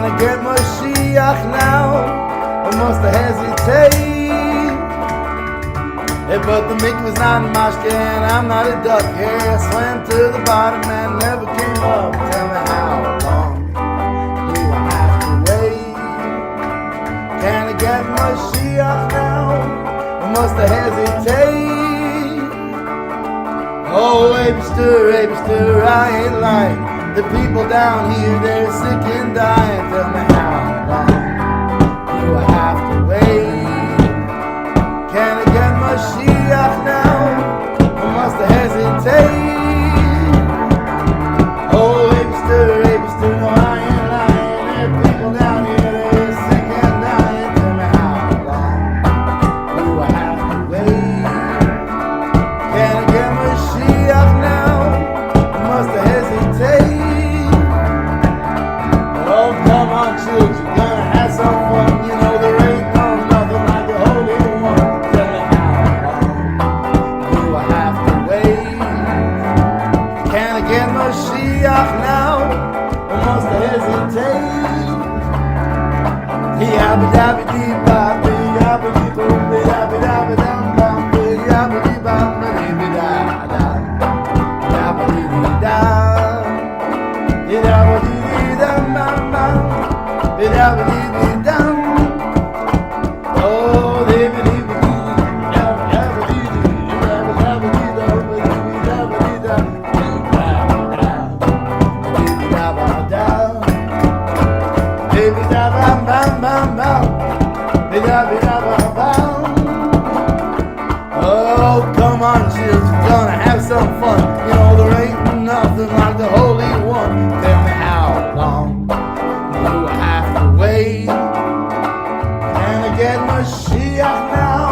I get my shliach now? I must hesitate. But the mikvah's not a mashke and I'm not a duck. Yeah, I swam to the bottom and never came up. Tell me how long do I have to wait? Can I get my shliach now? I must hesitate. Oh, Rebbe, I ain't lying. The people down here, they're sick and dying. Tell me how long do I have to wait? Can I get my shliach now? I must hesitate. Oh, Rebbe, no, I ain't lying. There are people down here, they're sick and dying. Tell me how long do I have to wait? Can I get my shliach now? I must hesitate. Oh, come on, children, gonna have some fun. You know there ain't nothing like the Holy One. Tell me how long do I have to wait? Can I get my shliach now? I must hesitate. Oh, come on, children, gonna have some fun. You know there ain't nothing like the Holy One. Tell me how long do I have to wait? Can I get my shliach now?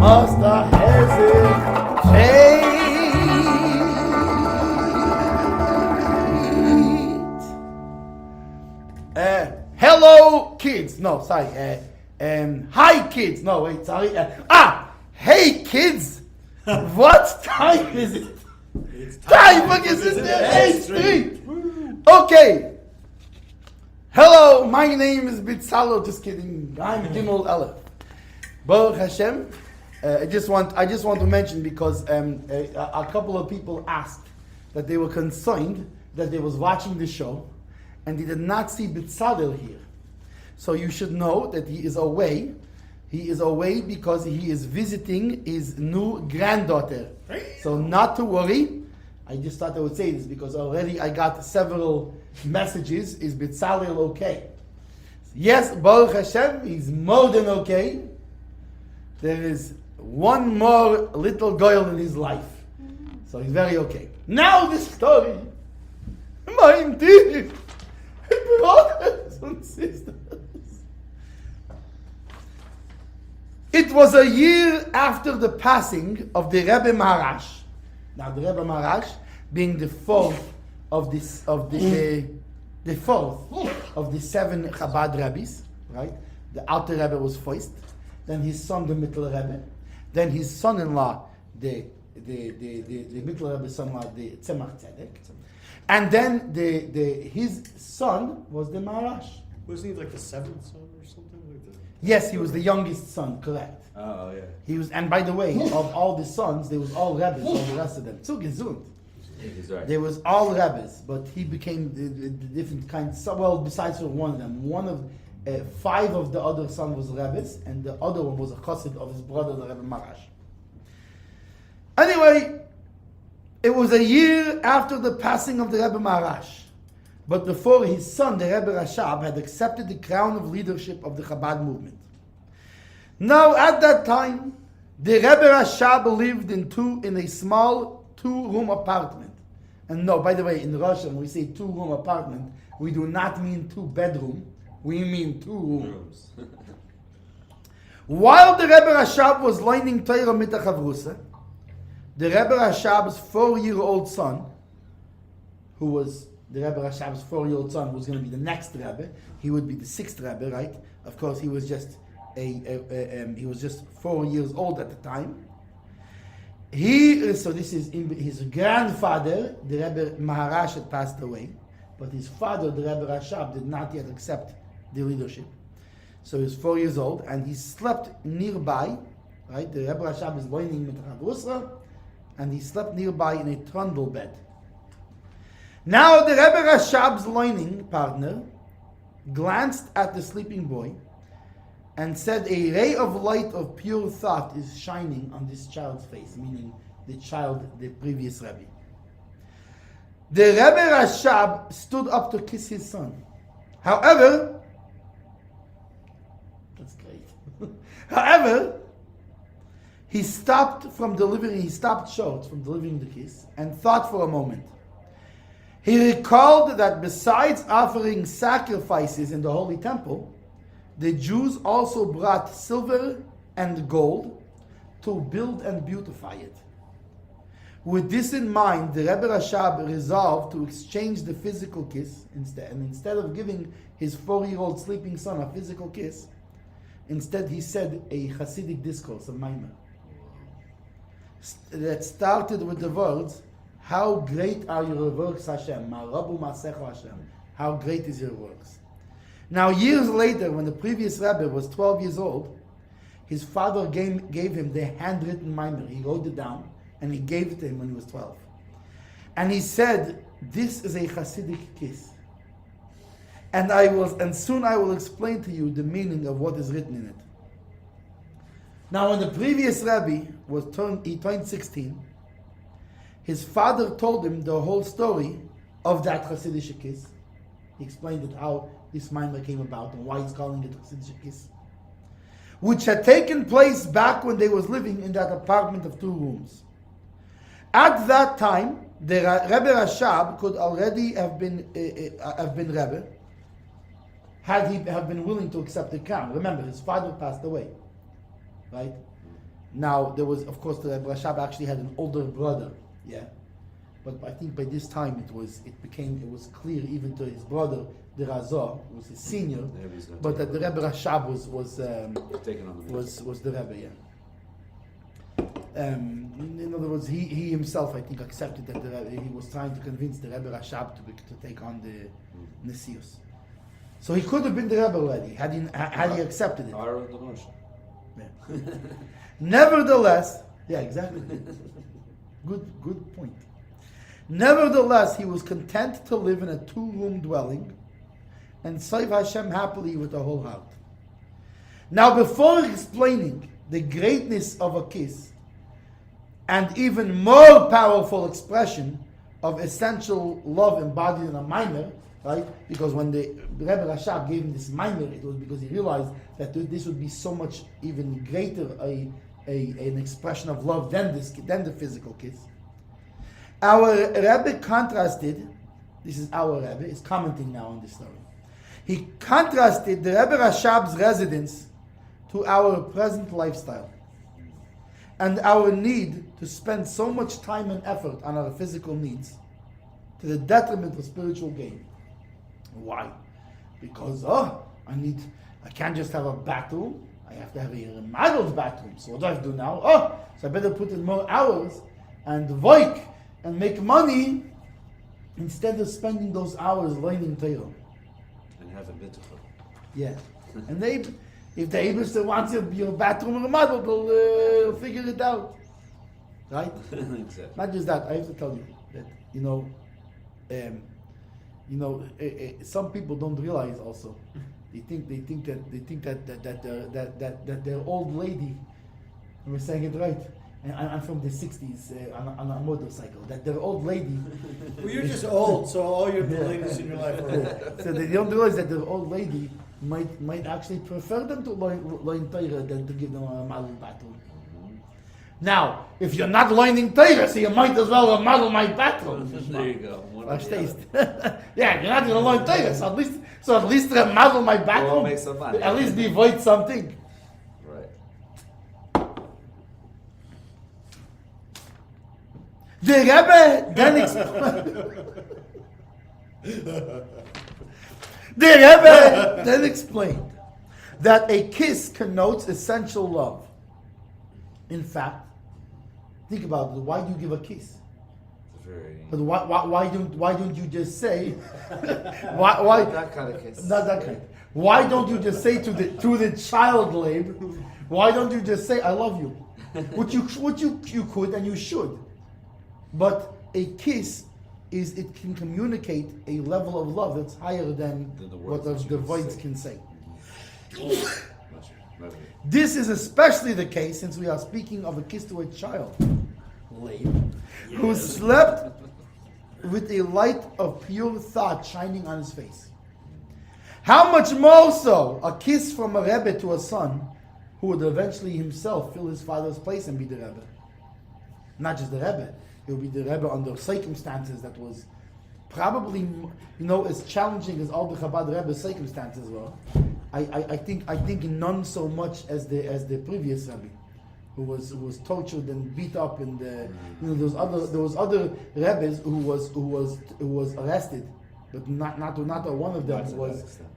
Must I hesitate? Hello, kids. No, sorry. Hi, kids. No, wait, sorry. Hey, kids. What time is it? It's time for Gezintahait. Okay. Hello, my name is Bitzalo. Just kidding. I'm Gimel Aleph. Baruch Hashem. I just want to mention because a couple of people asked that they were concerned that they was watching the show and they did not see Bitzalel here. So you should know that he is away. He is away because he is visiting his new granddaughter. So not to worry. I just thought I would say this because already I got several messages. Is Bitzalel okay? Yes, Baruch Hashem, he's more than okay. There is one more little girl in his life. So he's very okay. Now the story. My dear brothers and sisters. It was a year after the passing of the Rebbe Maharash. Now the Rebbe Maharash being the fourth of the seven Chabad Rabbis, right? The outer Rebbe was first, then his son the middle Rebbe, then his son-in-law the middle Rebbe's son-in-law the Tzemach Tzedek, and then his son was the Maharash. Wasn't he like the seventh son or something like that? Yes, he was the youngest son, correct. Oh, yeah. He was, and by the way, of all the sons, they was all Rebbes, all the rest of them. So gesund. He's right. There was all Rebbes, but he became the different kinds. Well, besides for one of them, five of the other son was Rebbes, and the other one was a chassid of his brother, the Rebbe Maharash. Anyway, it was a year after the passing of the Rebbe Maharash, but before his son, the Rebbe Rashab, had accepted the crown of leadership of the Chabad movement. Now, at that time, the Rebbe Rashab lived in a small two-room apartment. And no, by the way, in Russia, when we say two-room apartment, we do not mean two-bedroom, we mean two rooms. While the Rebbe Rashab was learning Torah mit Chavrusa, the Rebbe Rashab's 4-year-old son, who was the Rebbe Rashab's 4-year-old son, who was going to be the next Rebbe, he would be the 6th Rebbe, right? Of course, he was just 4 years old at the time. So this is his grandfather, the Rebbe Maharash, had passed away, but his father, the Rebbe Rashab, did not yet accept the leadership. So he was 4 years old, and he slept nearby. Right, the Rebbe Rashab is loining mit Usra, and he slept nearby in a trundle bed. Now the Rebbe Rashab's loining partner glanced at the sleeping boy and said, "A ray of light of pure thought is shining on this child's face," meaning the child, the previous Rebbe. The Rebbe Rashab stood up to kiss his son. However, that's great. However, he stopped short from delivering the kiss and thought for a moment. He recalled that besides offering sacrifices in the Holy Temple, the Jews also brought silver and gold to build and beautify it. With this in mind, the Rebbe Rashab resolved to exchange the physical kiss instead of giving his 4-year-old sleeping son a physical kiss. Instead, he said a Hasidic discourse, a maimer, that started with the words, "How great are your works, Hashem? Ma rabu ma'asecha Hashem. How great is your works." Now, years later, when the previous Rebbe was 12 years old, his father gave him the handwritten maimer. He wrote it down, and he gave it to him when he was 12. And he said, "This is a Hasidic kiss. And soon I will explain to you the meaning of what is written in it." Now, when the previous Rebbe turned 16, his father told him the whole story of that Hasidic kiss. He explained it, how this maimer came about and why he's calling it Hasidic kiss, which had taken place back when they was living in that apartment of 2 rooms. At that time, the Rebbe Rashab could already have been Rebbe, had he have been willing to accept the crown. Remember, his father passed away, right? Now, there was, of course, the Rebbe Rashab actually had an older brother, yeah? But I think by this time it was clear even to his brother, the Razor, who was his senior, but that the Rebbe Rashab was the Rebbe, yeah. In other words, he himself, I think, accepted that he was trying to convince the Rebbe Rashab to take on the Nesius. So he could have been the Rebbe already, had he accepted it. Yeah. Nevertheless, yeah, exactly. Good point. Nevertheless, he was content to live in a 2-room dwelling and serve Hashem happily with a whole heart. Now, before explaining the greatness of a kiss, and even more powerful expression of essential love embodied in a maimer, right? Because when the Rebbe Rashab gave him this maimer, it was because he realized that this would be so much even greater an expression of love than the physical kiss. Our Rebbe contrasted, this is our Rebbe, is commenting now on this story. He contrasted the Rebbe Rashab's residence to our present lifestyle and our need to spend so much time and effort on our physical needs to the detriment of spiritual gain. Why? Because I can't just have a bathroom, I have to have a remodeled bathroom. So what do I have to do now? So I better put in more hours and work and make money instead of spending those hours learning Torah. And have a bitachon. Yeah. And if the Eberster wants your bathroom remodeled, they'll figure it out. Right? Exactly. Not just that, I have to tell you that, some people don't realize also. They think that their old lady, and we're saying it right, and I'm from the 60s on a motorcycle, that their old lady. Well, you're just old, so all your ladies in your life are old. So they don't realize that their old lady might actually prefer them to learn Torah than to give them a model bathroom. Now, if you're not learning Torah, so you might as well model my bathroom. There you go. Yeah, you're not going to learn Torah, so at least model my bathroom. Make some money. At least devote something. Right. The Rebbe then explained that a kiss connotes essential love. In fact, think about it. Why do you give a kiss? very. But why don't you just say why That kind of kiss. not that kind? Why don't you just say to the child, Lab? Why don't you just say I love you? Which you could and you should. But a kiss it can communicate a level of love that's higher than The what words that the you voice say. can say. Not This is especially the case since we are speaking of a kiss to a child, who slept with a light of pure thought shining on his face. How much more so a kiss from a Rebbe to a son who would eventually himself fill his father's place and be the Rebbe. Not just the Rebbe, it would be the Rebbe under circumstances that was probably, as challenging as all the Chabad Rebbe's circumstances were. I think none so much as the previous Rebbe, who was tortured and beat up, and there was other Rebbes who was arrested, but not one of them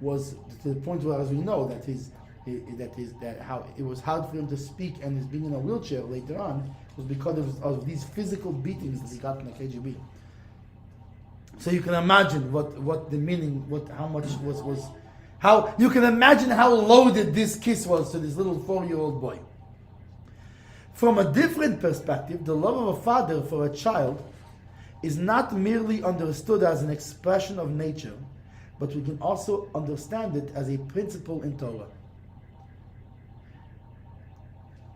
was to the point where, as we know, that how it was hard for him to speak, and his being in a wheelchair later on was because of these physical beatings that he got in the KGB. So you can imagine what the meaning, how much was. How you can imagine how loaded this kiss was to this little 4-year-old boy. From a different perspective, the love of a father for a child is not merely understood as an expression of nature, but we can also understand it as a principle in Torah.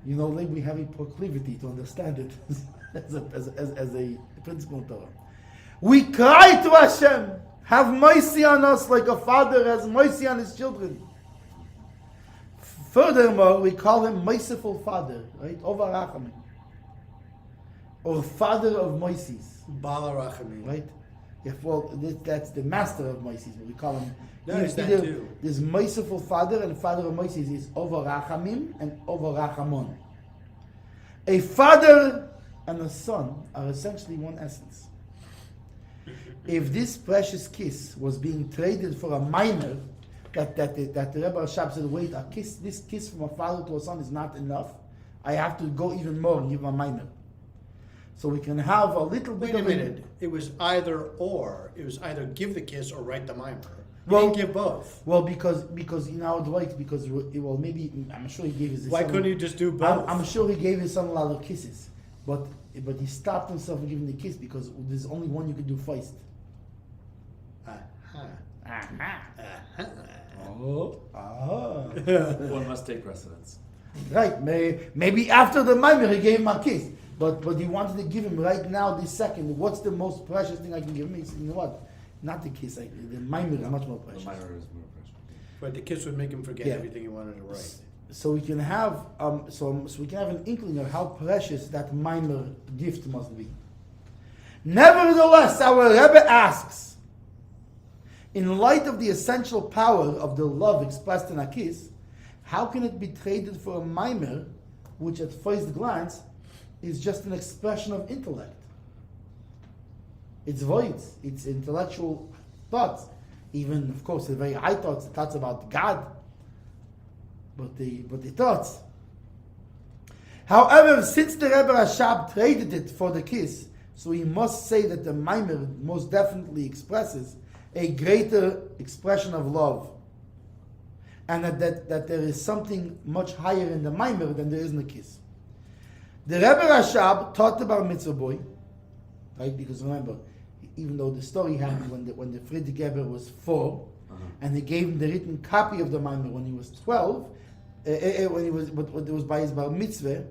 We have a proclivity to understand it as a principle in Torah. We cry to Hashem, have mercy on us like a father has mercy on his children. Furthermore, we call him merciful father, right? Ova Rachamim. Or father of mercies. Bala Rachamim. Right? That's the master of mercies. We call him. There's that too. There's merciful father, and father of mercies is Ova Rachamim and Ova Rachamon. A father and a son are essentially one essence. If this precious kiss was being traded for a minor, that the Rebbe Rashab said, wait, this kiss from a father to a son is not enough. I have to go even more and give a minor. So we can have a little bit Wait a of minute. It was either or. It was either give the kiss or write the mimer. Well- Didn't give both. Well, because it works, because maybe I'm sure he gave his Why son, couldn't you just do both? I'm sure he gave his son a lot of kisses, but he stopped himself from giving the kiss because there's only one you could do first. One must take precedence. Right, maybe after the mimer he gave him a kiss, but he wanted to give him right now, this second. What's the most precious thing I can give him? He said, you know what? Not the kiss. The mimer is much more The precious. minor is more precious. But the kiss would make him forget Yeah. everything he wanted to write. So we can have so we can have an inkling of how precious that mimer gift must be. Nevertheless, our Rebbe asks, in light of the essential power of the love expressed in a kiss, how can it be traded for a mimer, which at first glance is just an expression of intellect? It's voids, it's intellectual thoughts, even of course the very high thoughts, the thoughts about God, but the thoughts. However, since the Rebbe Rashab traded it for the kiss, so we must say that the mimer most definitely expresses a greater expression of love, and that there is something much higher in the mimer than there is in the kiss. The Rebbe Rashab taught the bar mitzvah boy, right? Because remember, even though the story happened when the Friedrich Geber was 4, and he gave him the written copy of the mimer when he was 12, but it was by his bar mitzvah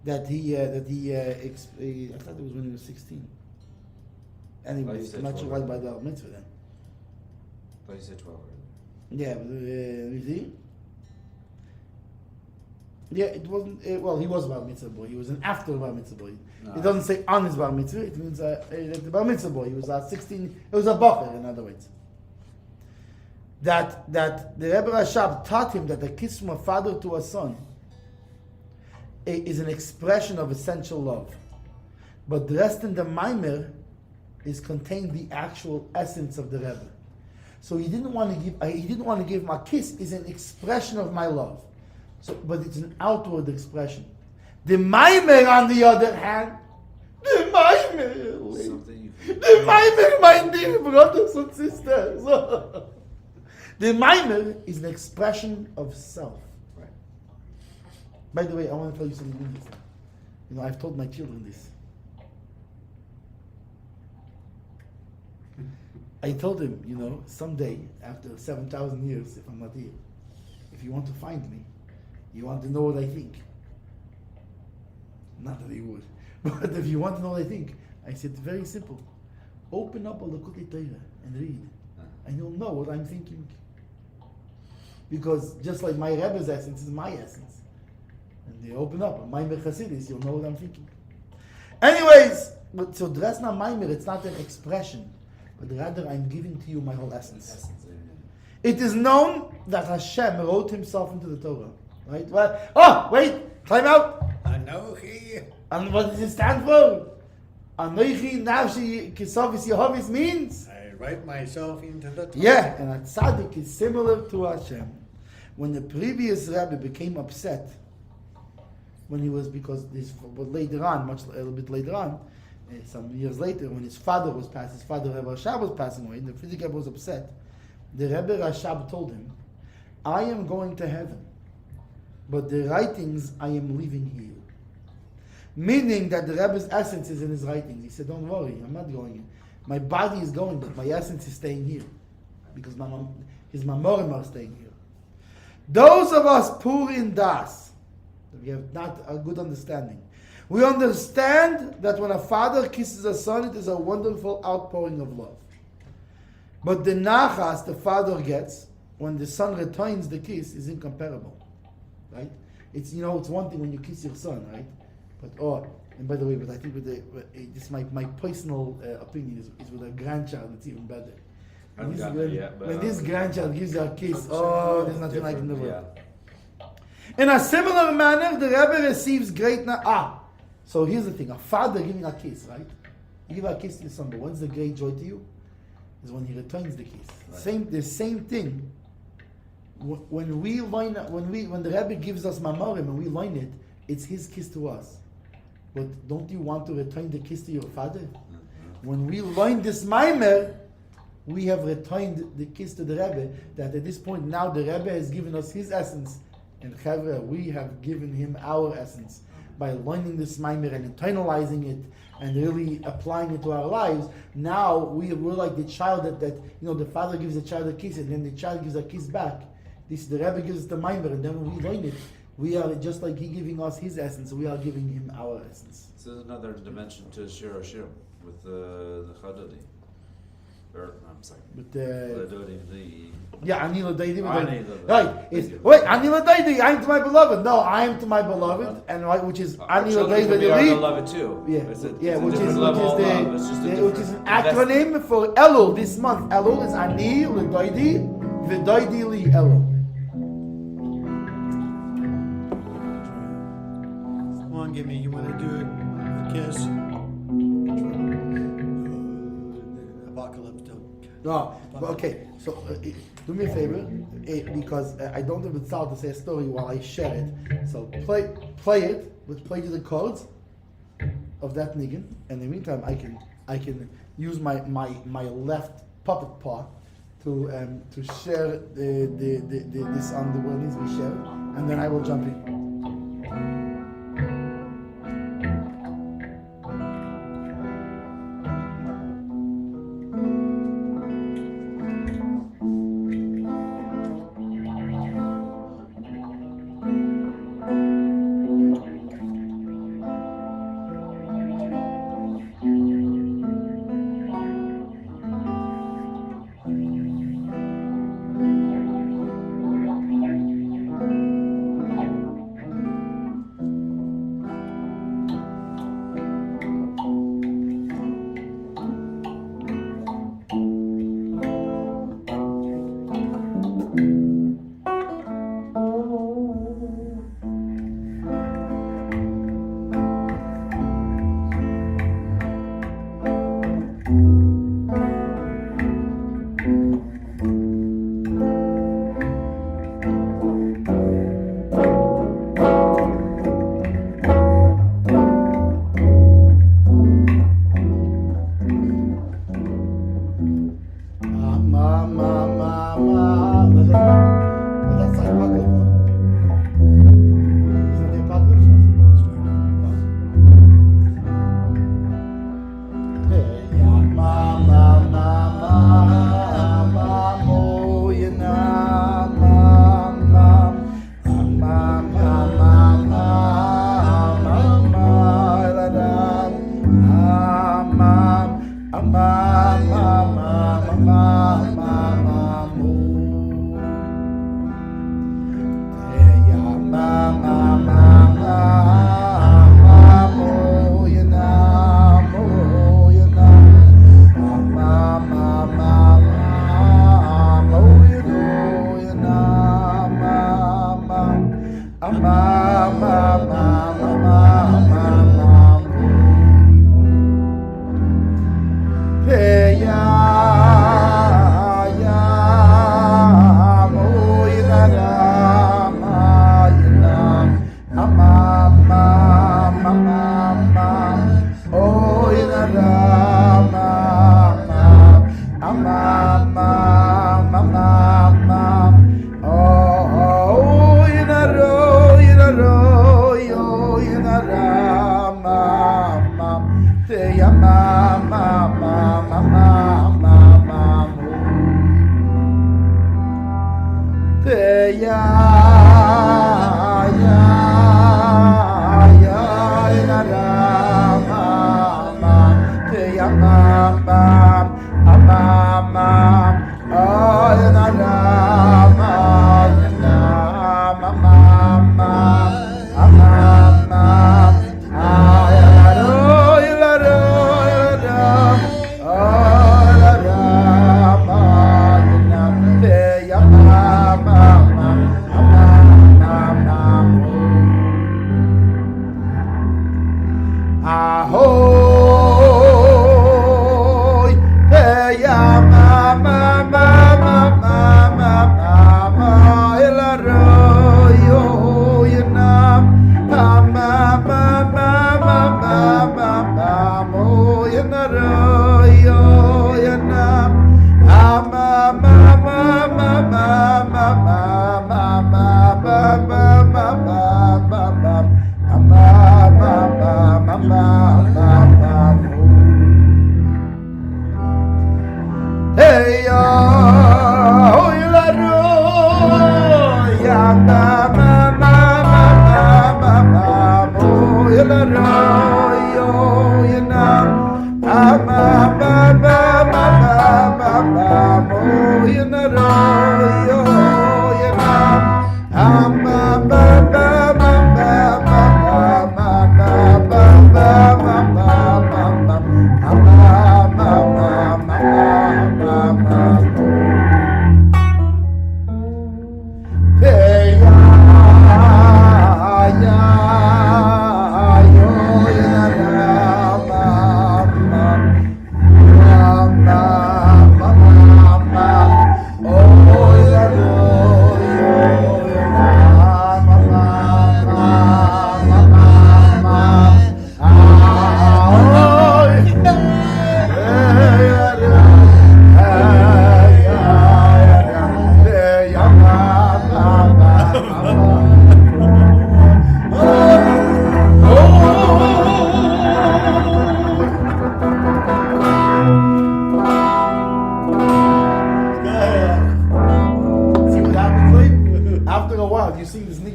that he I thought it was when he was 16. Anyway, I'm not sure why by the bar mitzvah then. But you said 12, right? Yeah, you see? Yeah, it wasn't. He was a bar mitzvah boy. He was an after bar mitzvah boy. No. It doesn't say on his bar mitzvah. It means the bar mitzvah boy. He was 16. It was a bacher, in other words. That the Rebbe Rashab taught him that the kiss from a father to a son is an expression of essential love, but the rest in the mimer is contained the actual essence of the Rebbe. So he didn't want to give him a kiss. Is an expression of my love. So, but it's an outward expression. The mimer, on the other hand, the mimer The Maimer, my dear brothers and sisters. The Maimer is an expression of self. Right. By the way, I want to tell you something interesting. You know, I've told my children this. I told him, you know, someday, after 7,000 years, if I'm not here, if you want to find me, you want to know what I think. Not that he would. But if you want to know what I think, I said, very simple. Open up a Likutei Torah and read. And you'll know what I'm thinking. Because just like my Rebbe's essence is my essence. And you open up, my Chassidus, you'll know what I'm thinking. Anyways, so that's not Maimer, it's not an expression. But rather I'm giving to you my whole essence. It is known that Hashem wrote himself into the Torah. Right? Well, wait, time out. Anochi. And what does it stand for? Anochi Nafshi Kisovis Yehovis means? I write myself into the Torah. Yeah, and a tzaddik is similar to Hashem. When the previous Rebbe became upset, when he was, because this, but later on, a little bit later on, some years later, when his father was passing, his father Rebbe Rashab was passing away, and the Frierdiker Rebbe was upset. The Rebbe Rashab told him, I am going to heaven, but the writings I am leaving here. Meaning that the Rebbe's essence is in his writings. He said, don't worry, I'm not going in. My body is going, but my essence is staying here. Because his mamorim are staying here. Those of us poor in das, we have not a good understanding. We understand that when a father kisses a son, it is a wonderful outpouring of love. But the nachas the father gets when the son returns the kiss is incomparable, right? It's, you know, it's one thing when you kiss your son, right? But and by the way, but I think this my personal opinion is with a grandchild, it's even better. I haven't gotten there yet, but When this grandchild gives you a kiss, there's nothing like it in the world. Yeah. In a similar manner, the Rebbe receives great So here's the thing: a father giving a kiss, right? You give a kiss to your son, but when's the great joy to you? Is when he returns the kiss. Right. The same thing. When the Rebbe gives us mamorim and we learn it, it's his kiss to us. But don't you want to return the kiss to your father? Mm-hmm. When we learn this maimer, we have returned the kiss to the Rebbe. That at this point now the Rebbe has given us his essence, and Chavre, we have given him our essence by learning this maimer and internalizing it and really applying it to our lives. Now we're like the child that the father gives the child a kiss and then the child gives a kiss back. The Rebbe gives us the maimer, and then when we learn it, we are just like he giving us his essence, we are giving him our essence. So there's another dimension to Shir Hashir with the Chadodi. I'm sorry. But Ani L'Daidi. L'Daidi. Right. Ani L'Daidi, I am to my beloved. No, I am to my beloved, and which is Ani L'Daidi. We are beloved too. Which is an acronym for Elul this month. Elul is Ani L'Daidi, V'Daidi Li Elul. Come on, give me. You want to do a kiss? Apocalypse. No, okay. So do me a favor, because I don't have the style to say a story while I share it. So play you the chords of that niggin, and in the meantime I can use my left puppet paw to share this on the word needs to be shared, and then I will jump in.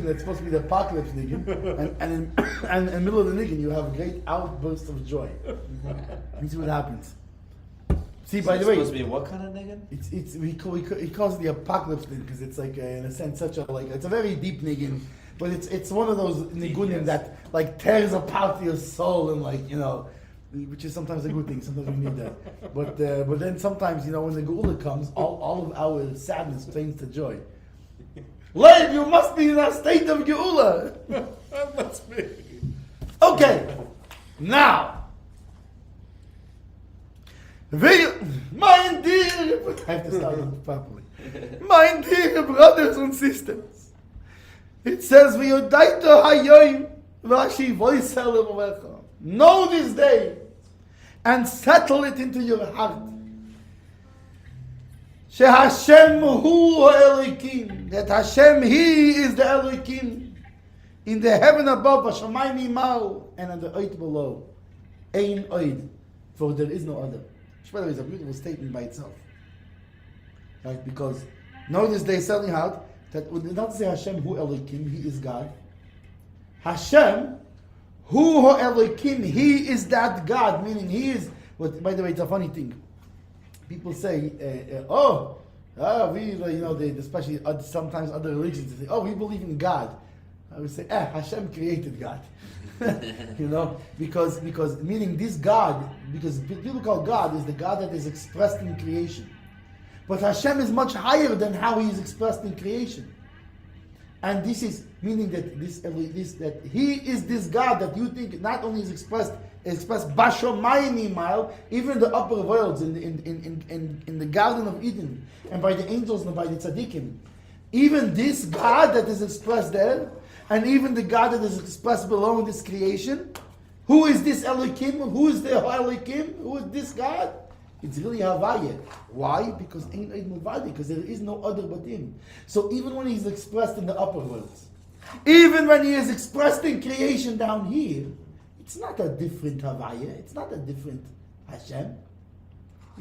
That's like apocalypse. Isn't the apocalypse? And in the middle of the niggin, you have a great outburst of joy. You see what happens. See, by the way, it's supposed to be what kind of niggin? He calls it the apocalypse niggin because it's like in a sense such a it's a very deep niggin, but it's one of those nigunim that like tears apart your soul and which is sometimes a good thing. Sometimes we need that, but then sometimes when the geula comes, all of our sadness turns to joy. Leib, you must be in a state of geula. That's me. Okay, now, my dear, I have to start it properly. My dear brothers and sisters, it says, "V'yodaito hayoyim v'ashi voisel levovecha." Know this day and settle it into your heart. Hashem hu Elokim, that Hashem, He is the Elokim, in the heaven above, Hashemayim imal, and on the earth below. Ein oid, for there is no other. Which, by the way, is a beautiful statement by itself. Right? Because notice they're selling out that would not say Hashem hu Elokim, He is God. Hashem hu Elokim, He is that God, meaning He is. But by the way, it's a funny thing. People say, especially sometimes other religions, they say, we believe in God. I would say, Hashem created God. because meaning this God, because people call God is the God that is expressed in creation. But Hashem is much higher than how He is expressed in creation. And this is meaning that that He is this God that you think not only is expressed Bashomayim imal, even in the upper worlds, in the Garden of Eden, and by the angels and by the tzaddikim. Even this God that is expressed there, and even the God that is expressed below in this creation, who is this Elokim? Who is the Elokim? Who is this God? It's really Havaya. Why? Because because there is no other but Him. So even when He's expressed in the upper worlds, even when He is expressed in creation down here, it's not a different Havaya. It's not a different Hashem.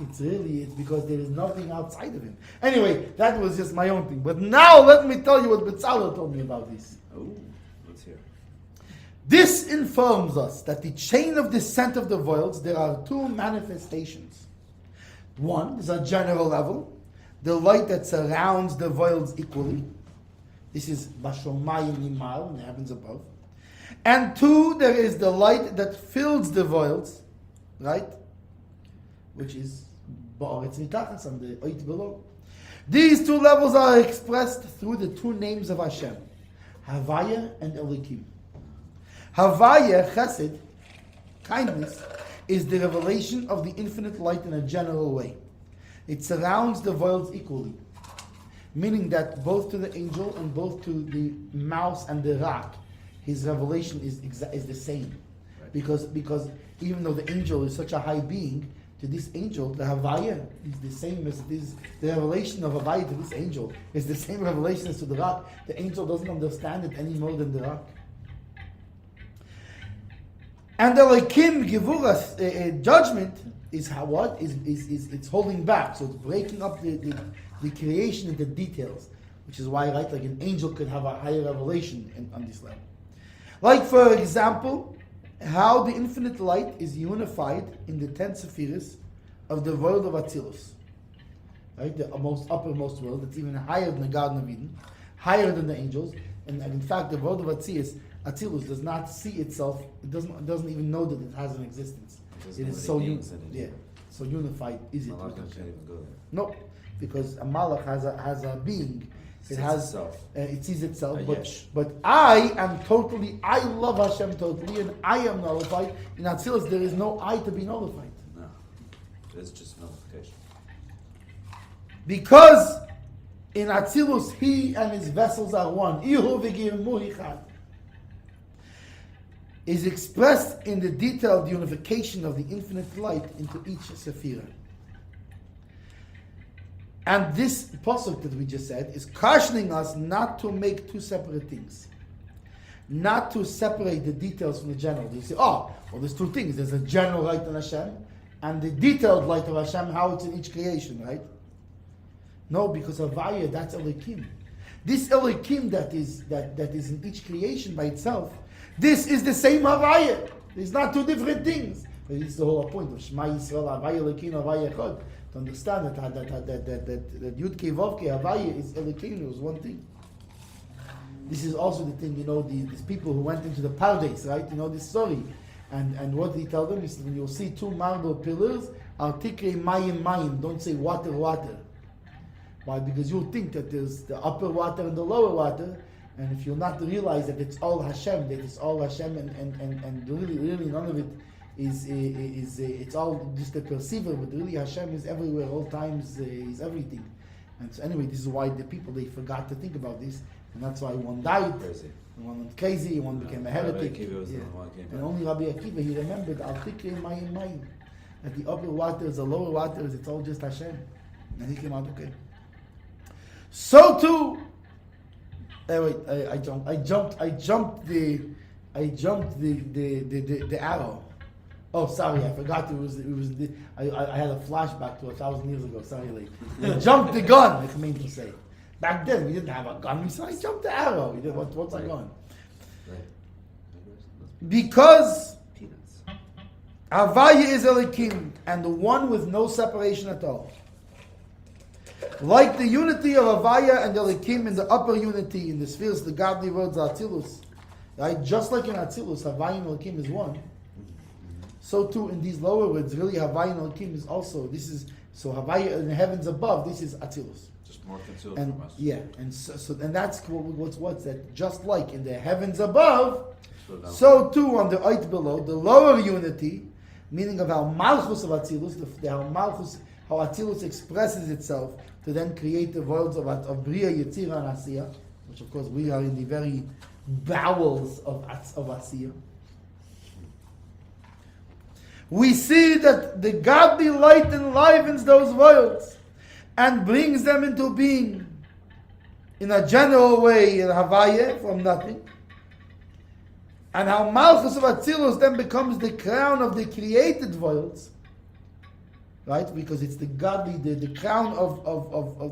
It's because there is nothing outside of Him. Anyway, that was just my own thing. But now let me tell you what Betzalel told me about this. Oh, let's hear. This informs us that the chain of descent of the worlds, there are two manifestations. One is a general level, the light that surrounds the worlds equally. This is Bashomayim imal, in the heavens above. And two, there is the light that fills the worlds, right? Which is Ba'aretz mitachas, on the earth below. These two levels are expressed through the two names of Hashem, Havaya and Elokim. Havaya, Chesed, kindness, is the revelation of the infinite light in a general way. It surrounds the worlds equally, meaning that both to the angel and both to the mouse and the rock, his revelation is the same. Right. Because even though the angel is such a high being, to this angel, the Havaya is the same as this. The revelation of Havaya to this angel is the same revelation as to the rock. The angel doesn't understand it any more than the rock. And the Elokim Gevuras judgment is it's holding back. So it's breaking up the creation into details, which is why, right, like an angel could have a higher revelation on this level. Like, for example, how the infinite light is unified in the 10 Sephiros of the world of Atzilus. Right, the uppermost world, that's even higher than the Garden of Eden, higher than the angels, and in fact, the world of Atzilus does not see itself. It doesn't even know that it has an existence. It is so so unified. Is it? Malach can't even go there. No, because a malach has a being. It has itself. It sees itself. Yes. But I love Hashem totally, and I am nullified. In Atzilus, there is no I to be nullified. No, it's just nullification. Because in Atzilus, He and His vessels are one. Ihu v'girmu hichad. Is expressed in the detailed unification of the infinite light into each sephira. And this pasuk that we just said is cautioning us not to make two separate things. Not to separate the details from the general. You say, there's two things. There's a general light in Hashem and the detailed light of Hashem, how it's in each creation, right? No, because Havaya, that's Elokim. This Elokim that is in each creation by itself, this is the same Havaya. It's not two different things. But it's the whole point of Shema Yisrael, Havaya Elokim, Havaya Echad. To understand that Yud Kei Vav Kei Havaya is Elokim, it was one thing. This is also the thing, these people who went into the Pardes, right? This story. And what he tell them is when you'll see two marble pillars, Artikei Mayim, don't say water. Why? Because you'll think that there's the upper water and the lower water, and if you'll not realize that it's all Hashem, and really none of it is it's all just a perceiver, but really Hashem is everywhere, all times, is everything. And so anyway, this is why the people, they forgot to think about this, and that's why one died, one went crazy, one became a heretic. And only Rabbi Akiva, he remembered, Al Tikri Mayim, that the upper waters, the lower waters, it's all just Hashem. And he came out okay. So too. I jumped the arrow. Oh, sorry, I forgot I had a flashback to 1,000 years ago. Sorry, late. I jumped the gun, like mean to say. Back then, we didn't have a gun. We said, I jumped the arrow. What's a gun? Because Havaya is Elikim, and the one with no separation at all. Like the unity of Havaya and Elikim in the upper unity, in the spheres, the godly words Atzilus, right? Just like in Atzilus, Havaya and Elikim is one. So too in these lower words, really Havaya and Elikim is also, so Havaya in the heavens above, this is Atzilus. Just more concealed And from us. yeah, and and that's what's that. Just like in the heavens above, so too on the earth below, the lower unity, meaning of how Malchus of Atzilus, how Atzilus expresses itself to then create the worlds of Bria, Yetzirah, and Asiya, which of course we are in the very bowels of Asiya. We see that the godly light enlivens those worlds and brings them into being in a general way in Havaya from nothing. And how Malchus of Atzilus then becomes the crown of the created worlds, right? Because it's the godly, the crown of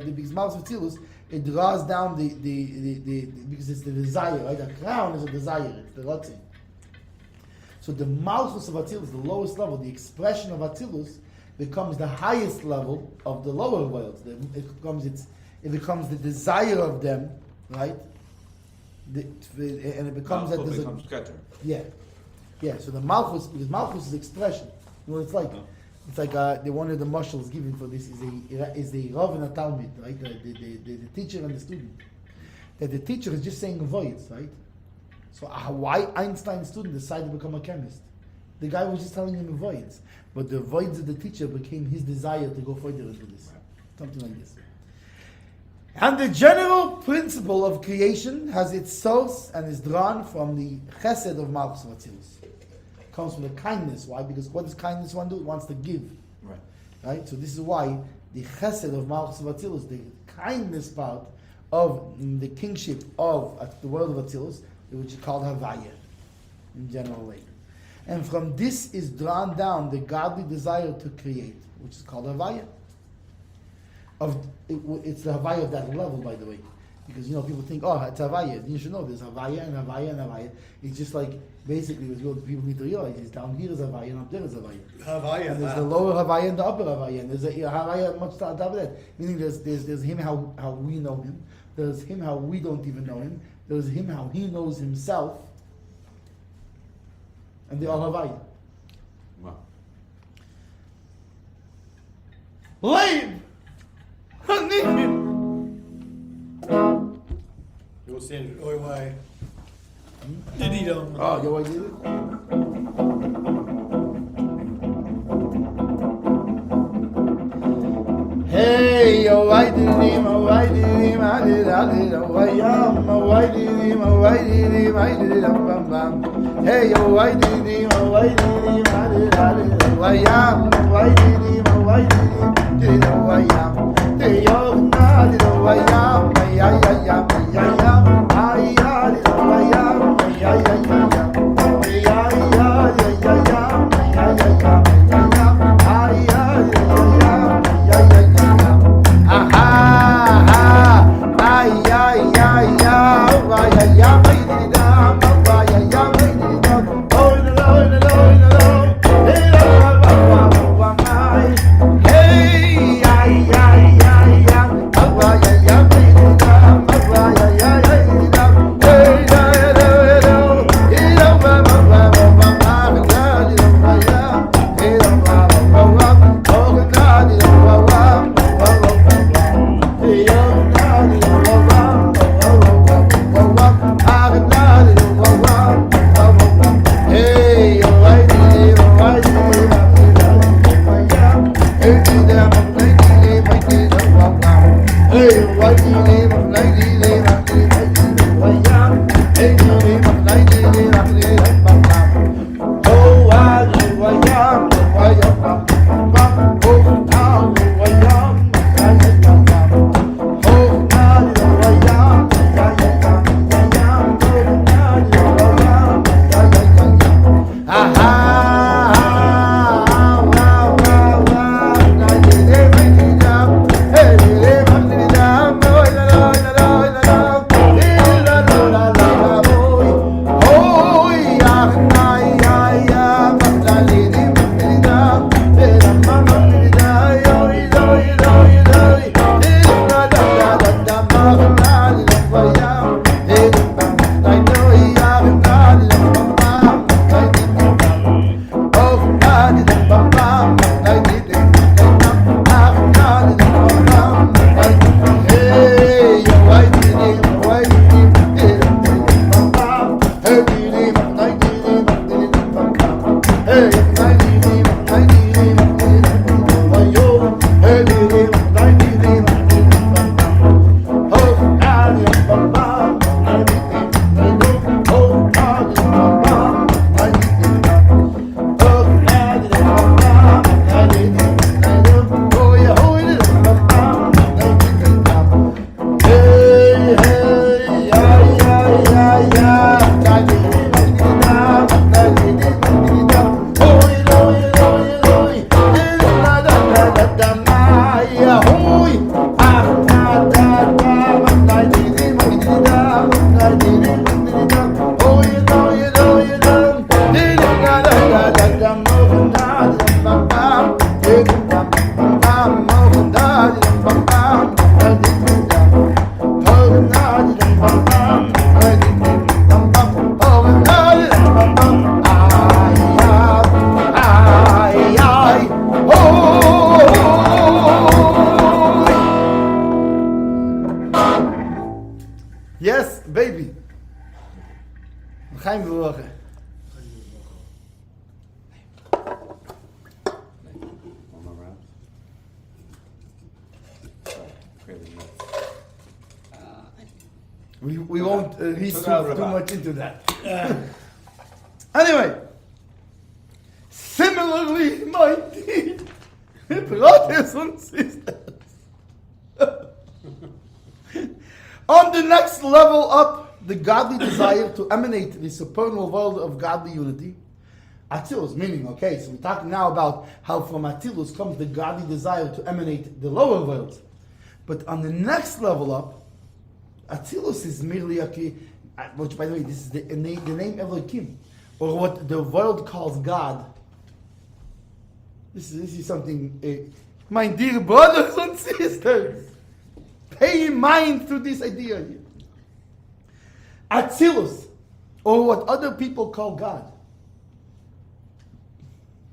the because Malchus of Atzilus, it draws down the because it's the desire, right? The crown is a desire, it's the Ratzin. So the Malchus of Atzilus, the lowest level, the expression of Atzilus, becomes the highest level of the lower worlds. It becomes the desire of them, right? And it becomes that there's becomes Keter. yeah. So the Malchus, because Malchus is expression. You know what it's like? It's like one of the marshals given for this is the Rav and a Talmud, right? The teacher and the student. That the teacher is just saying voids, right? So why Einstein's student decided to become a chemist? The guy was just telling him voids, but the voids of the teacher became his desire to go further into this, something like this. And the general principle of creation has its source and is drawn from the chesed of Malchus of Atzilus. It comes from the kindness. Why? Because what does kindness want to do? It wants to give. Right? So this is why the chesed of Malchus of Atzilus, the kindness part of the kingship of the world of Atzilus, which is called Havaya, in general way. And from this is drawn down the godly desire to create, which is called Havaya. It's the Havaya of that level, by the way. Because, people think, oh, it's Havaya. You should know there's Havaya and Havaya and Havaya. It's just like, basically, what people need to realize is down here is Havaya and up there is Havaya. Havaya. And there's the lower Havaya and the upper Havaya. And there's a Havaya much on top of that. Meaning there's him how we know him. There's him how we don't even know him. There's him how he knows himself. And they all Havaya. Wow. Leave! Hanifim! Yo, Sandra, oi, why? Did he don't? Oh, you did it? Hey, oh, I did him, oh, I did him, I did, oh, I am, oh, I did him, oh, I did him, I did, bam, bam. Hey, oh, I did him, oh, I did him, I did, oh, I am, oh, I did him, oh, I did, oh, I am. Hey, oh, I did, oh, I am, I am, I am, I did, oh, I am, I am. Yes, baby. Chaim v'rocha. One more round. Sorry, craving milk. We won't read Took out too Rebbe. much into that. Anyway, similarly, my dear brothers and sisters, on the next level up, the godly desire to emanate the supernal world of godly unity, Atzilus, meaning, okay, so we're talking now about how from Atzilus comes the godly desire to emanate the lower worlds. But on the next level up, Atzilus is merely which, by the way, this is the name Elohim, or what the world calls God. This is something, my dear brothers and sisters, pay mind to this idea here. Atzilus, or what other people call God,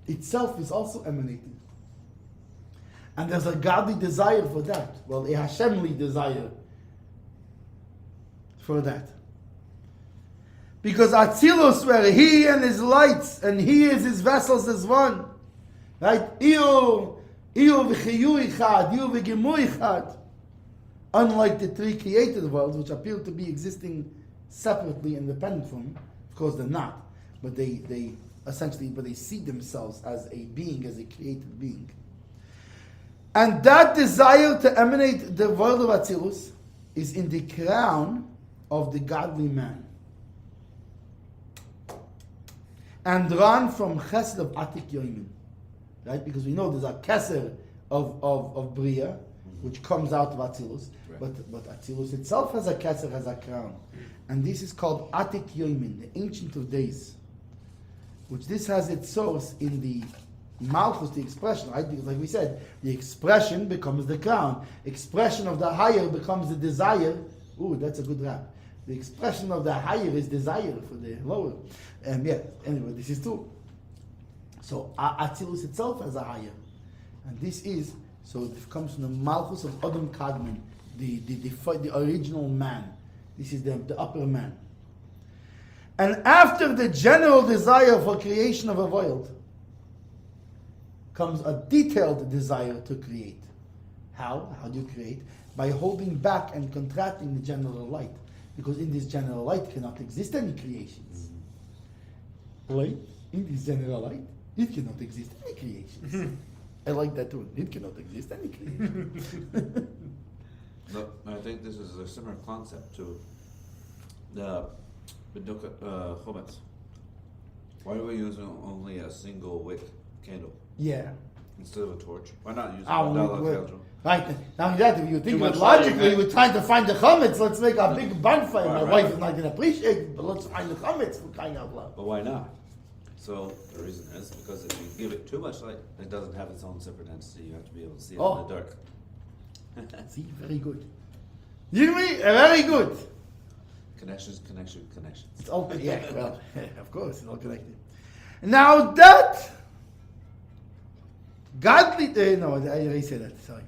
itself is also emanating. And there's a godly desire for that. Well, a Hashemly desire for that. Because Atzilus, where he and his lights, and he is his vessels is one. Right? Iyu v'chiyu ichad, Iyu v'gimu ichad. Unlike the three created worlds, which appear to be existing separately, independent from him. Of course they're not. But they essentially, but they see themselves as a being, as a created being. And that desire to emanate the world of Atzilus is in the crown of the godly man. And drawn from Chesed of Atik Yoimin. Right? Because we know there's a Keser of Bria, which comes out of Atzilus. Right. But Atzilus itself has a Keser, has a crown. And this is called Atik Yoimin, the Ancient of Days. Which this has its source in the Malchus, the expression, right? Because like we said, the expression becomes the crown. Expression of the higher becomes the desire. Ooh, that's a good rap. The expression of the higher is desire for the lower. Yeah, anyway, this is true. So Atzilus itself has a higher. And this is, so it comes from the Malchus of Adam Kadmon, the original man. This is the upper man. And after the general desire for creation of a world, comes a detailed desire to create. How? How do you create? By holding back and contracting the general light. Because in this general light cannot exist any creations. Right? In this general light, it cannot exist any creations. I like that too. It cannot exist any creations. No, I think this is a similar concept to the Chometz. Why do we use only a single wick candle Yeah. instead of a torch? Why not use a Ah, mandala we- candle? Right. Now that if you think Too of it much light, logically, okay. we're trying to find the chametz. Let's make a big bonfire. My Right. wife is not going to appreciate it, but let's find the chametz for crying out loud. But why not? So the reason is because if you give it too much light, it doesn't have its own separate entity. You have to be able to see it Oh. in the dark. See, very good. You mean very good. Connections. It's all yeah. Well, of course, it's all connected. Now that godly, no, I already said that. Sorry.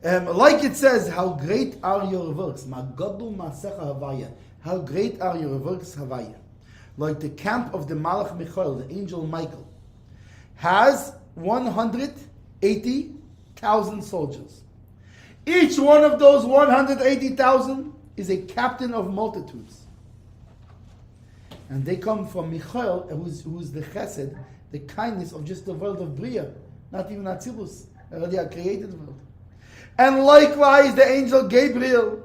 Like it says, how great are your works? Magadol Masecha Havaya. How great are your works, Havaya? Like the camp of the Malach Michael, the angel Michael, has 180,000 soldiers. Each one of those 180,000 is a captain of multitudes. And they come from Michael, who's the chesed, the kindness of just the world of Bria, not even Atzilus, already a created world. And likewise, the angel Gabriel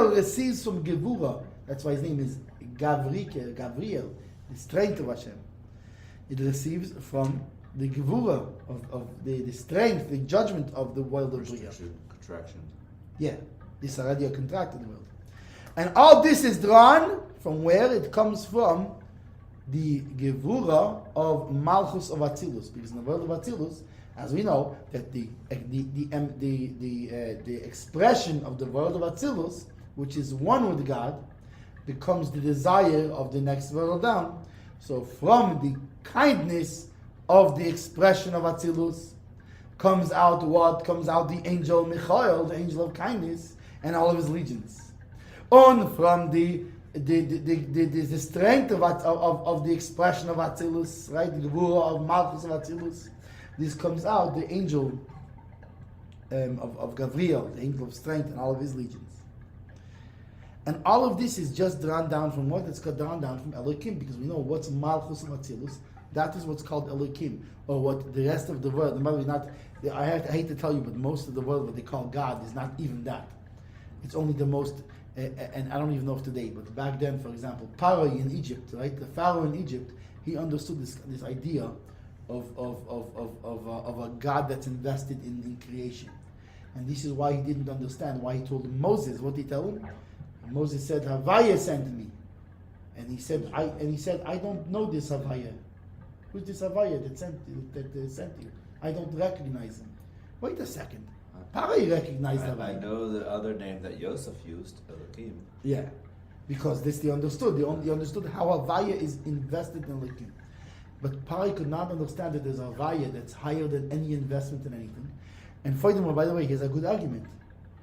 receives from Gevura, that's why his name is Gabriel, the strength of Hashem. It receives from the Gevura, of the strength, the judgment of the world of Bria. Contraction. Yeah, this is already a contracted world. And all this is drawn from where? It comes from the Gevura of Malchus of Atzilus. Because in the world of Atzilus, as we know, that the expression of the world of Atzilus, which is one with God, becomes the desire of the next world down. So from the kindness of the expression of Atzilus comes out what? Comes out the angel Michael, the angel of kindness, and all of his legions. on from the strength of the expression of Atzilus, right? The Gevura of Malchus of Atzilus. This comes out the angel of Gabriel, the angel of strength, and all of his legions. And all of this is just drawn down from what? It's drawn down from Elohim, because we know what's Malchus of Atzilus. That is what's called Elohim, or what the rest of the world. I hate to tell you, but most of the world, what they call God, is not even that. It's only the most, and I don't even know if today, but back then, for example, Pharaoh in Egypt, right? The Pharaoh in Egypt, he understood this idea of a God that's invested in creation. And this is why he didn't understand, why he told Moses, what did he tell him? Moses said, Havaya sent me. And he said, I don't know this Havaya. Who's this Havaya that sent you? I don't recognize him. Wait a second. Pari recognized Havaya. I know the other name that Yosef used, Elohim. Yeah. Because this they understood. They understood how Havaya is invested in Elohim. But Pari could not understand that there's a Havaya that's higher than any investment in anything. And furthermore, by the way, he has a good argument.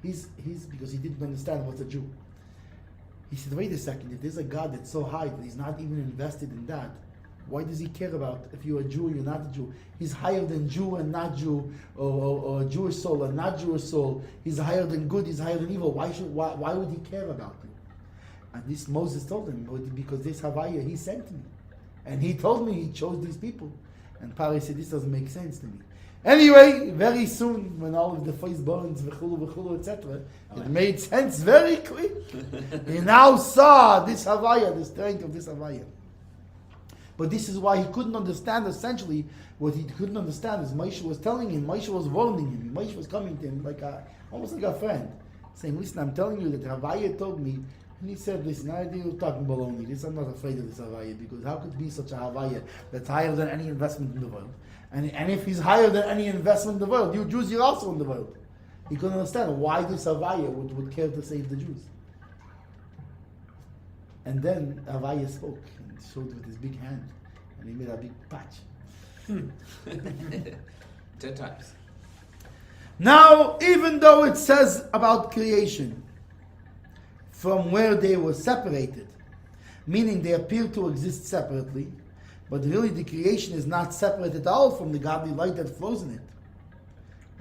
He's because he didn't understand what's a Jew. He said, wait a second, if there's a God that's so high that he's not even invested in that, why does he care about if you're a Jew or you're not a Jew? He's higher than Jew and not Jew, or Jewish soul and not Jewish soul. He's higher than good, he's higher than evil. Why would he care about you? And this Moses told him, because this Havaya, he sent me. And he told me he chose these people. And Pari said, this doesn't make sense to me. Anyway, very soon, when all of the firstborns, v'chulu, etc., it made sense very quick. He now saw this Havaya, the strength of this Havaya. But this is why he couldn't understand, essentially, what he couldn't understand is Moshe was telling him, Moshe was warning him, Moshe was coming to him almost like a friend, saying, listen, I'm telling you that Havaya told me, and he said, listen, you're talking baloney, I'm not afraid of this Havaya, because how could be such a Havaya that's higher than any investment in the world? And if he's higher than any investment in the world, you Jews, you're also in the world. He couldn't understand why this Havaya would care to save the Jews. And then Havaya spoke and showed with his big hand, and he made a big patch. 10 times. Now, even though it says about creation, from where they were separated, meaning they appear to exist separately, but really the creation is not separate at all from the godly light that flows in it.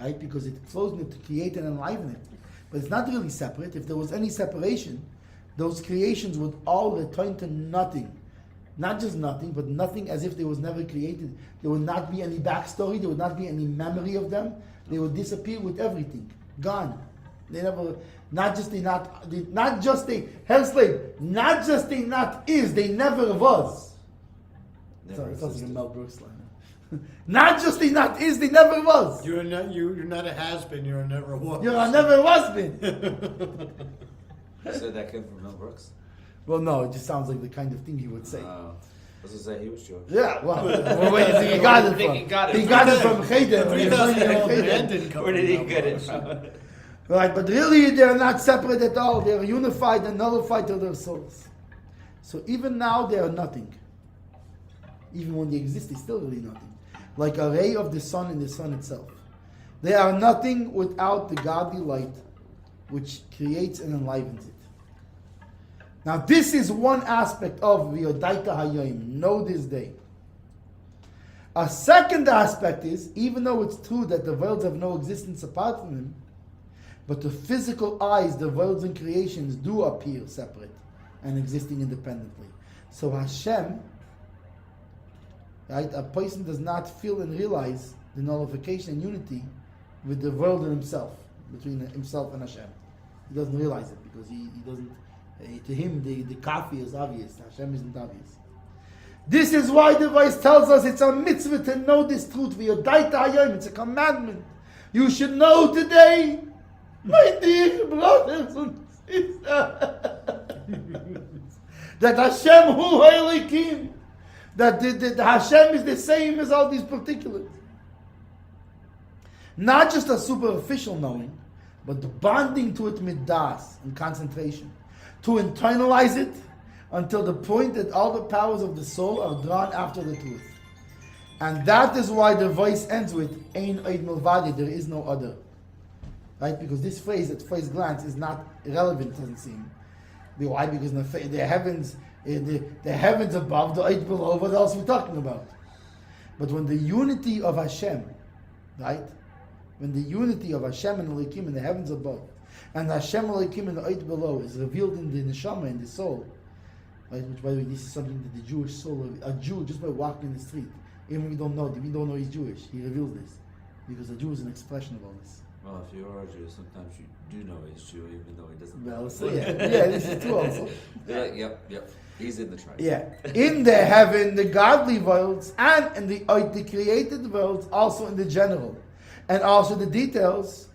Right? Because it flows in it to create and enliven it. But it's not really separate. If there was any separation, those creations would all return to nothing. Not just nothing, but nothing as if they was never created. There would not be any backstory, there would not be any memory of them. They would disappear with everything. Gone. They never, they never was. Sorry, it sounds like a Mel Brooks line. Not just they not is, they never was. You're not a has-been, you're a never was. You're a never was been. You said that came from Mel Brooks? Well, no, it just sounds like the kind of thing he would say. I was going to say he was Jewish. Yeah, well, where do you think he got it from? He got it from Cheder. Where did he get it from? Right, but really they're not separate at all. They're unified and nullified to their souls. So even now they are nothing. Even when they exist, they're still really nothing. Like a ray of the sun in the sun itself. They are nothing without the godly light which creates and enlivens it. Now this is one aspect of V'yodaita Hayoim, know this day. A second aspect is, even though it's true that the worlds have no existence apart from him, but to physical eyes, the worlds and creations do appear separate and existing independently. So Hashem, right, a person does not feel and realize the nullification and unity with the world and himself, between himself and Hashem. He doesn't realize it because he doesn't, to him the kafi is obvious, Hashem isn't obvious. This is why the verse tells us it's a mitzvah to know this truth. V'yodaita hayom, it's a commandment. You should know today, my dear brothers and sisters, that Hashem hu ha'elikim, that the Hashem is the same as all these particulars. Not just a superficial knowing, but the bonding to it midas and concentration. To internalize it until the point that all the powers of the soul are drawn after the truth. And that is why the voice ends with Ein Oid Milvadi, there is no other. Right? Because this phrase at first glance is not relevant, doesn't seem. Why? Because the heavens, the heavens above, the earth below. What else are we talking about? But when the unity of Hashem, right? When the unity of Hashem and Elohim in the heavens above, and Hashem Elohim in the earth below is revealed in the neshama, in the soul, right? Which, by the way, this is something that the Jewish soul, a Jew, just by walking in the street, even if we don't know he's Jewish, he reveals this, because a Jew is an expression of all this. Well, if you are a Jew, sometimes you do know he's Jew, even though he doesn't. Well, so yeah, this is true also. Yep. He's in the tribe. Yeah, in the heaven, the godly worlds, and in the earth, the created worlds, also in the general, and also the details,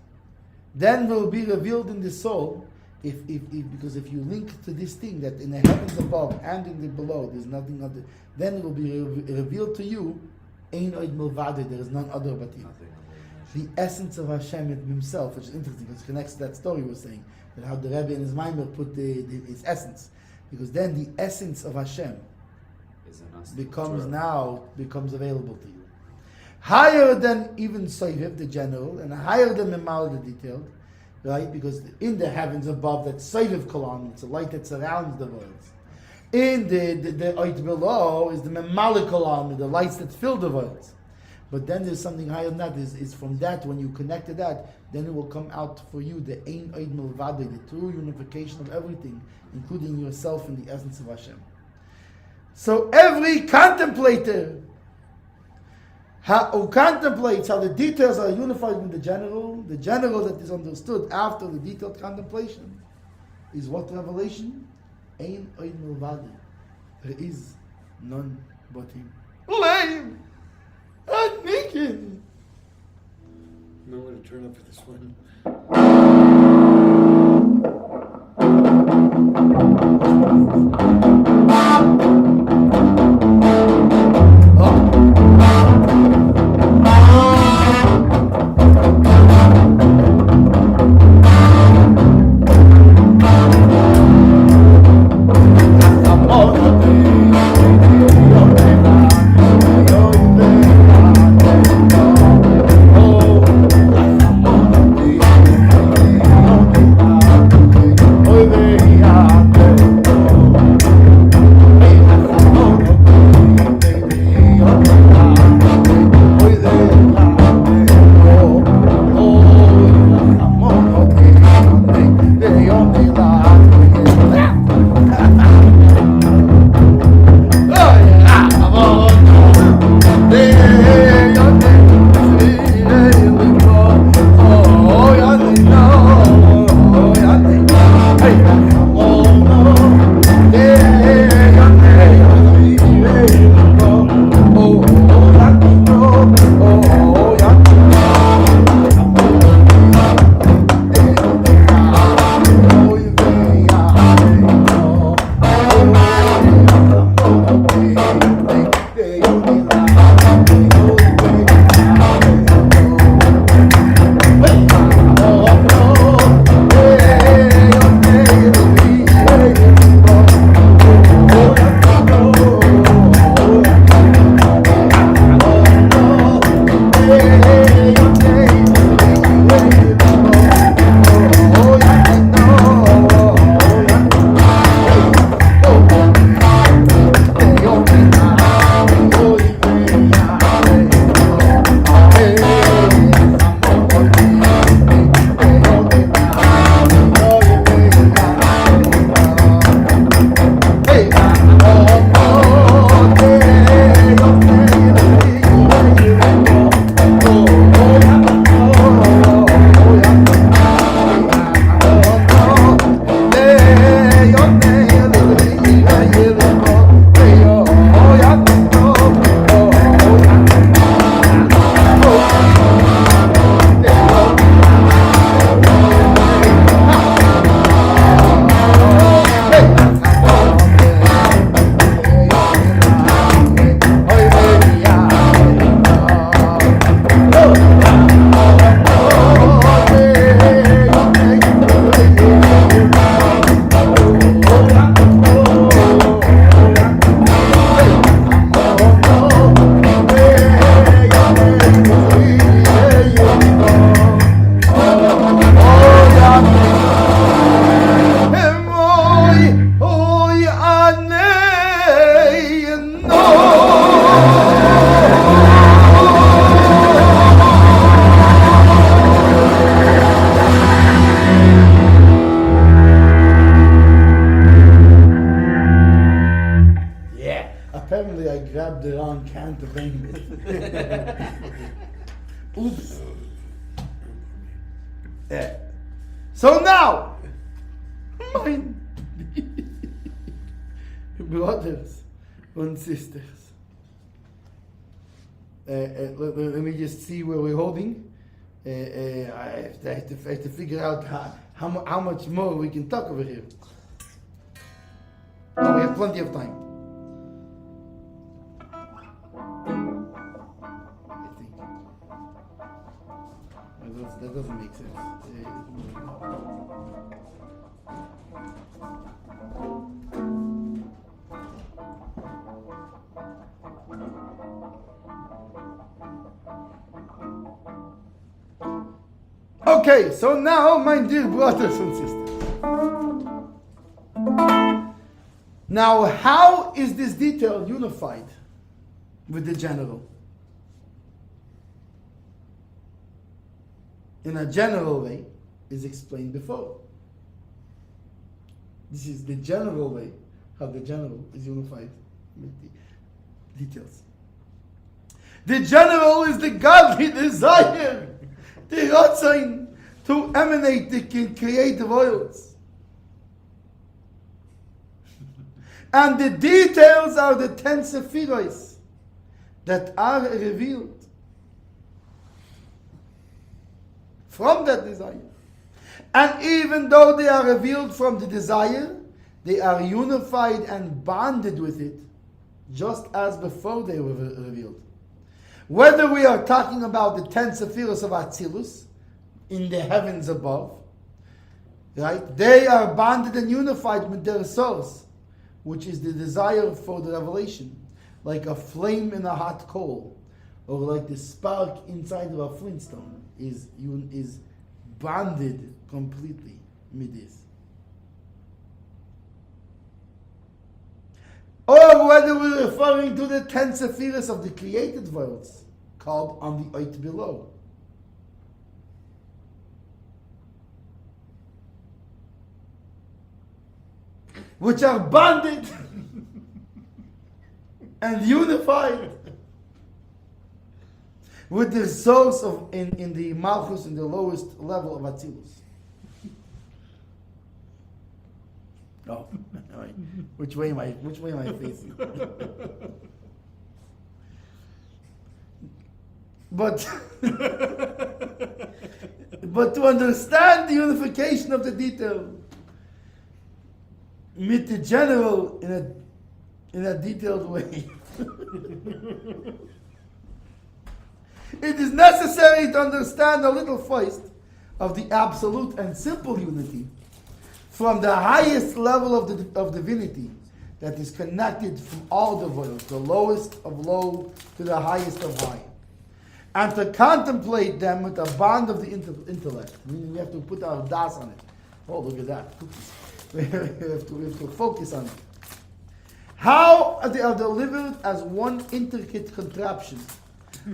then will be revealed in the soul. Because if you link to this thing that in the heavens above and in the below, there's nothing other, then it will be revealed to you. Ein od milvado, there is none other but Him. The essence of Hashem Himself, which is interesting because it connects to that story we were saying, that how the Rebbe in his mind put his essence. Because then the essence of Hashem becomes available to you. Higher than even Soiviv, the general, and higher than Memal, the detailed, right? Because in the heavens above, that Soiviv Kolam, it's a light that surrounds the worlds. In the earth below is the Memal Kolam, the lights that fill the worlds. But then there's something higher than that. Is from that, when you connect to that, then it will come out for you the Ein Od Milvado, the true unification of everything, including yourself in the essence of Hashem. So every contemplator who contemplates how the details are unified in the general that is understood after the detailed contemplation, is what revelation? Ein Od Milvado. There is none but Him. Lame! I'm naked! Know where to turn up for this one. can't blame it. Oops. So now, my brothers and sisters, let me just see where we're holding. I have to figure out how much more we can talk over here. Oh, we have plenty of time. I think. That doesn't make sense. Okay, so now, my dear brothers and sisters, now how is this detail unified with the general? In a general way, is explained before. This is the general way, how the general is unified with the details. The general is the godly desire, the Ratzain, to emanate the creative oils. And the details are the 10 sephiros that are revealed from that desire. And even though they are revealed from the desire, they are unified and bonded with it, just as before they were revealed. Whether we are talking about the 10 sephiros of Atzilus in the heavens above, right? They are bonded and unified with their source, which is the desire for the revelation, like a flame in a hot coal, or like the spark inside of a flintstone is bonded completely with this. Or whether we're referring to the 10 sephiros of the created worlds, called on the earth below. Which are bonded and unified with the source of in the Malchus, in the lowest level of Atzilus. Oh, right. Which way am I facing? But to understand the unification of the detail, meet the general in a detailed way, it is necessary to understand a little first of the absolute and simple unity from the highest level of divinity that is connected from all the worlds, the lowest of low to the highest of high, and to contemplate them with a bond of the intellect. Meaning we have to put our das on it. Oh, look at that. We have to focus on it. How they are delivered as one intricate contraption.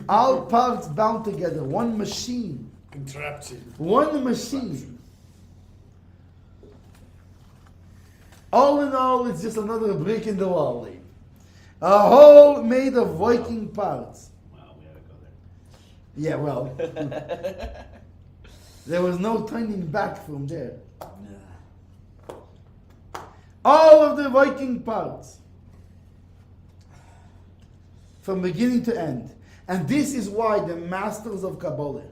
All parts bound together, one machine. Contraption. One machine. All in all, it's just another brick in the wall. Like. A whole made of working parts. Wow, we had to go there. Yeah, well, there was no turning back from there. All of the working parts, from beginning to end. And this is why the masters of Kabbalah,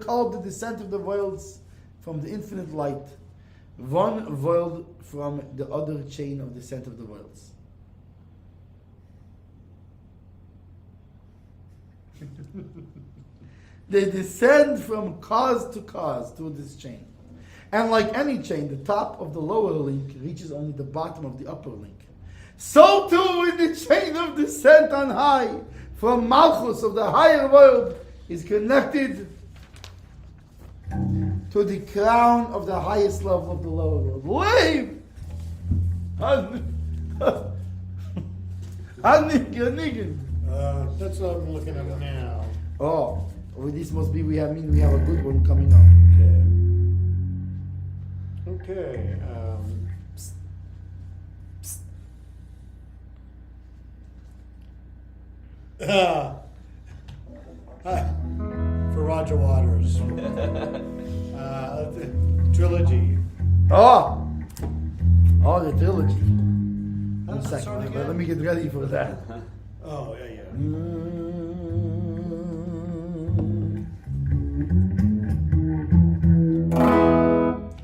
called the descent of the worlds from the infinite light, one world from the other chain of descent of the worlds. They descend from cause to cause through this chain. And like any chain, the top of the lower link reaches only the bottom of the upper link. So too in the chain of descent on high, from Malchus of the higher world, is connected to the crown of the highest level of the lower world. Wave! That's what I'm looking at now. Oh, well, this must be, we have a good one coming up. Okay. Okay. Hi, for Roger Waters. Trilogy. Oh, the trilogy. How One does it start second, again? let me get ready for that. Oh, yeah.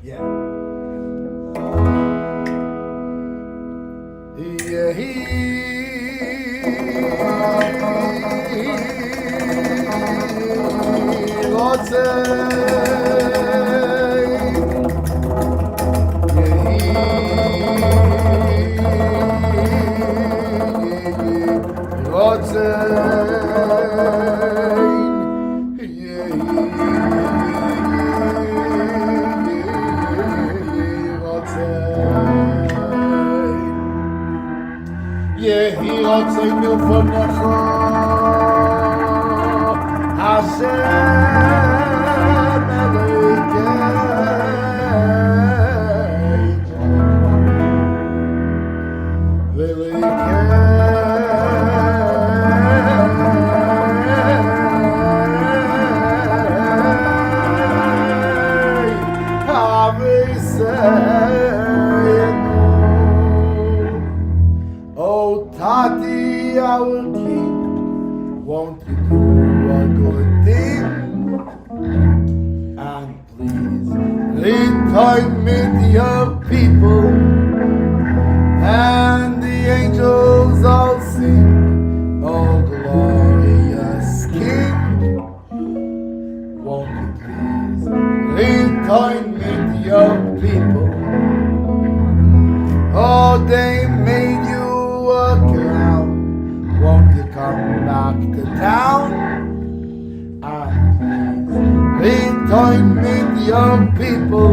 Yeah. Yeah, he רוצה יהי רצון לפניך השם Oh, Tati, our king, won't you do a good thing? And please, return me to your people, and the angels all sing, oh, glorious King. Won't you please, return me to your people? Oh, they made you around. Won't you come back to town? And please return me to your people.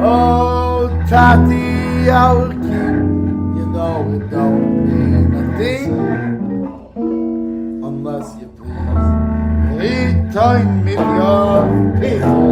Oh, Tati, our king, you know it don't mean a thing unless you please return me to your people.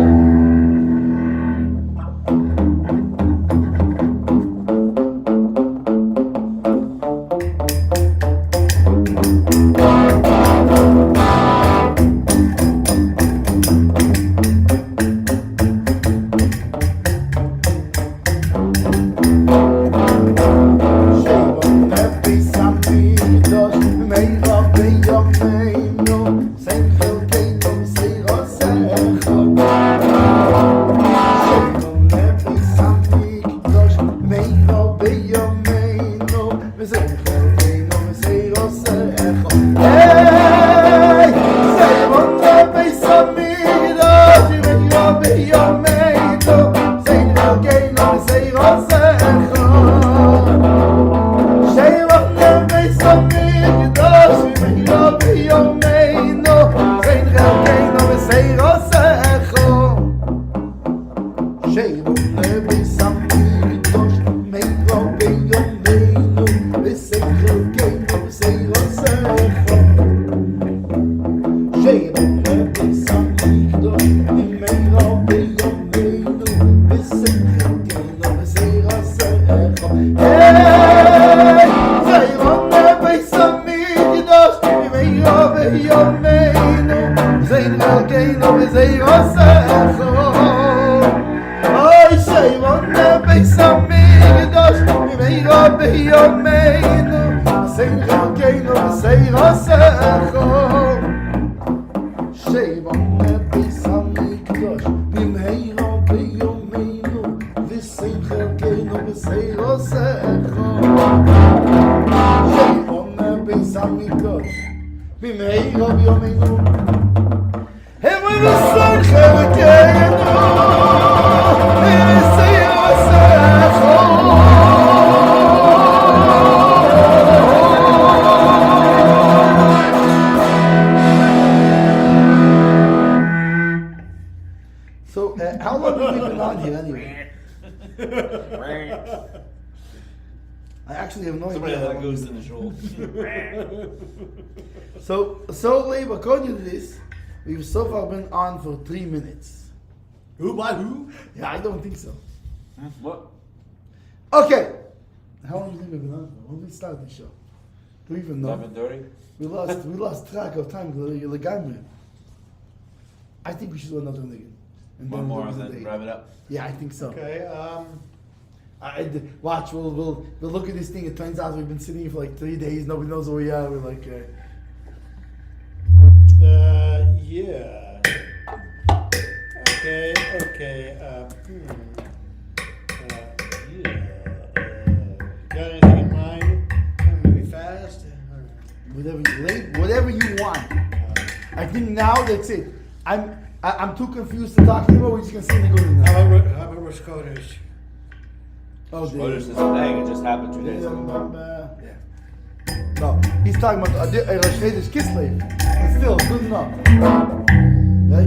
How long have we been on here anyway? I actually have no Somebody idea. had a goose in the shoulder. So, Leib, according to this, we've so far been on for 3 minutes. Who by who? Yeah, I don't think so. What? Okay. How long do you think we've been on for? When did we start the show? Do we even know? 11:30? We lost track of time. Legamre. I think we should do another nigga. One more and then wrap it up. Yeah, I think so. Okay. Watch, we'll look at this thing. It turns out we've been sitting here for like 3 days. Nobody knows where we are. We're like, Yeah. Okay. Yeah. Got anything in mind? Maybe fast. whatever you want. I think now that's it. I'm too confused to talk to you about. We're just gonna sing the good now. How about Rosh Chodesh? Oh, Well, this is today. It just happened 2 days ago. Yeah. No, he's talking about Rosh Chodesh Kislev. But still, good enough. Hey,